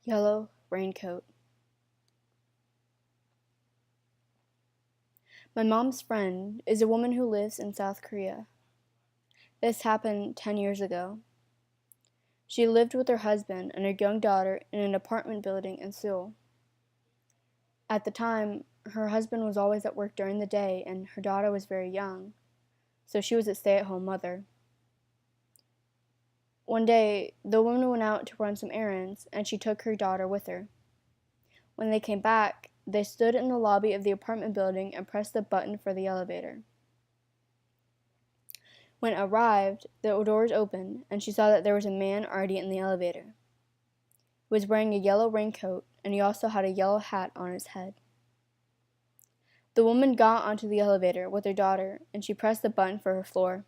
Yellow Raincoat. My mom's friend is a woman who lives in South Korea. This happened 10 years ago. She lived with her husband and her young daughter in an apartment building in Seoul. At the time, her husband was always at work during the day and her daughter was very young, so she was a stay-at-home mother. One day, the woman went out to run some errands and she took her daughter with her. When they came back, they stood in the lobby of the apartment building and pressed the button for the elevator. When it arrived, the doors opened, and she saw that there was a man already in the elevator. He was wearing a yellow raincoat, and he also had a yellow hat on his head. The woman got onto the elevator with her daughter, and she pressed the button for her floor.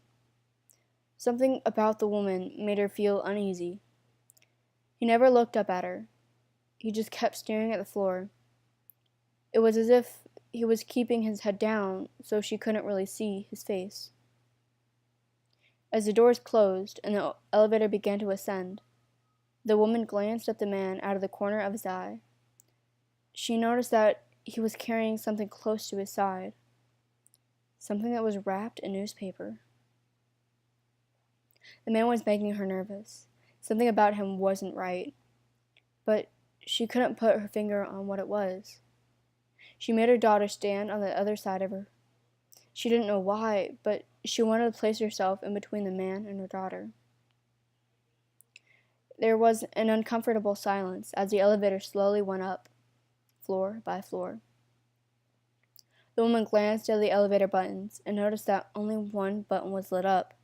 Something about the woman made her feel uneasy. He never looked up at her. He just kept staring at the floor. It was as if he was keeping his head down so she couldn't really see his face. As the doors closed and the elevator began to ascend, the woman glanced at the man out of the corner of his eye. She noticed that he was carrying something close to his side, something that was wrapped in newspaper. The man was making her nervous. Something about him wasn't right, but she couldn't put her finger on what it was. She made her daughter stand on the other side of her. She didn't know why, but she wanted to place herself in between the man and her daughter. There was an uncomfortable silence as the elevator slowly went up, floor by floor. The woman glanced at the elevator buttons and noticed that only one button was lit up.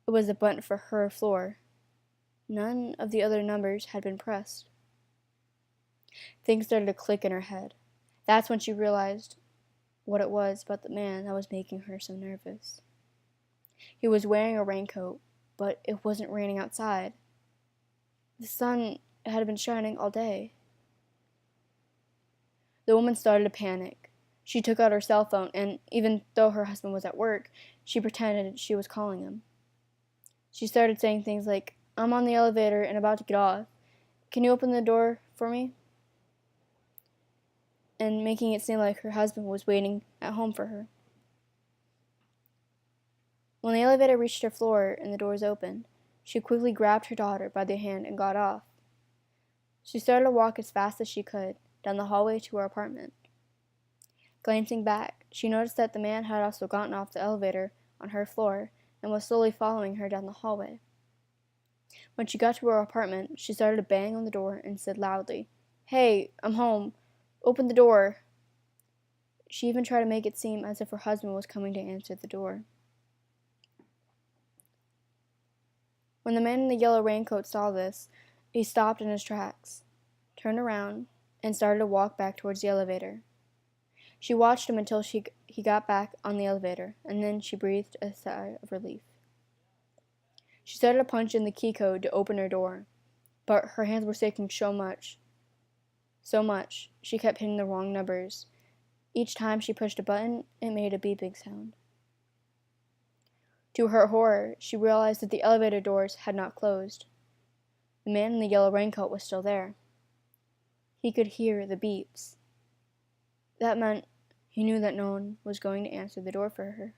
It was the button for her floor. None of the other numbers had been pressed. Things started to click in her head. That's when she realized what it was about the man that was making her so nervous. He was wearing a raincoat, but it wasn't raining outside. The sun had been shining all day. The woman started to panic. She took out her cell phone, and even though her husband was at work, she pretended she was calling him. She started saying things like, "I'm on the elevator and about to get off. Can you open the door for me?" And making it seem like her husband was waiting at home for her. When the elevator reached her floor and the doors opened, she quickly grabbed her daughter by the hand and got off. She started to walk as fast as she could down the hallway to her apartment. Glancing back, she noticed that the man had also gotten off the elevator on her floor and was slowly following her down the hallway. When she got to her apartment, she started to bang on the door and said loudly, "Hey, I'm home. Open the door." She even tried to make it seem as if her husband was coming to answer the door. When the man in the yellow raincoat saw this, he stopped in his tracks, turned around, and started to walk back towards the elevator. She watched him until he got back on the elevator, and then she breathed a sigh of relief. She started to punch in the key code to open her door, but her hands were shaking so much, she kept hitting the wrong numbers. Each time she pushed a button, it made a beeping sound. To her horror, she realized that the elevator doors had not closed. The man in the yellow raincoat was still there. He could hear the beeps. That meant he knew that no one was going to answer the door for her.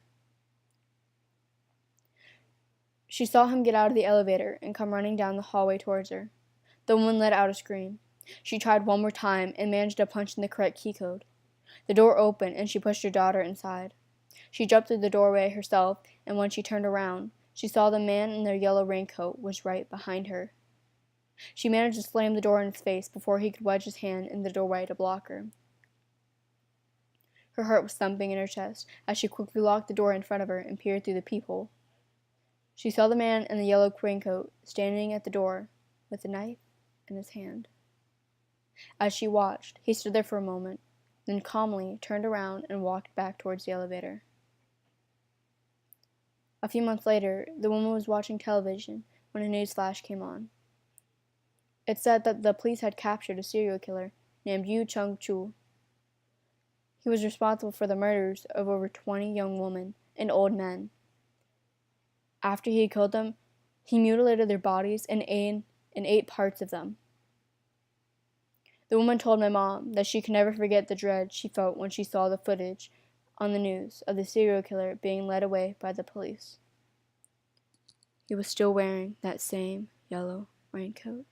She saw him get out of the elevator and come running down the hallway towards her. The woman let out a scream. She tried one more time and managed to punch in the correct key code. The door opened and she pushed her daughter inside. She jumped through the doorway herself, and when she turned around, she saw the man in their yellow raincoat was right behind her. She managed to slam the door in his face before he could wedge his hand in the doorway to block her. Her heart was thumping in her chest as she quickly locked the door in front of her and peered through the peephole. She saw the man in the yellow raincoat standing at the door with a knife in his hand. As she watched, he stood there for a moment, then calmly turned around and walked back towards the elevator. A few months later, the woman was watching television when a news flash came on. It said that the police had captured a serial killer named Yu Chung-chul. He was responsible for the murders of over 20 young women and old men. After he killed them, he mutilated their bodies and ate parts of them. The woman told my mom that she could never forget the dread she felt when she saw the footage on the news of the serial killer being led away by the police. He was still wearing that same yellow raincoat.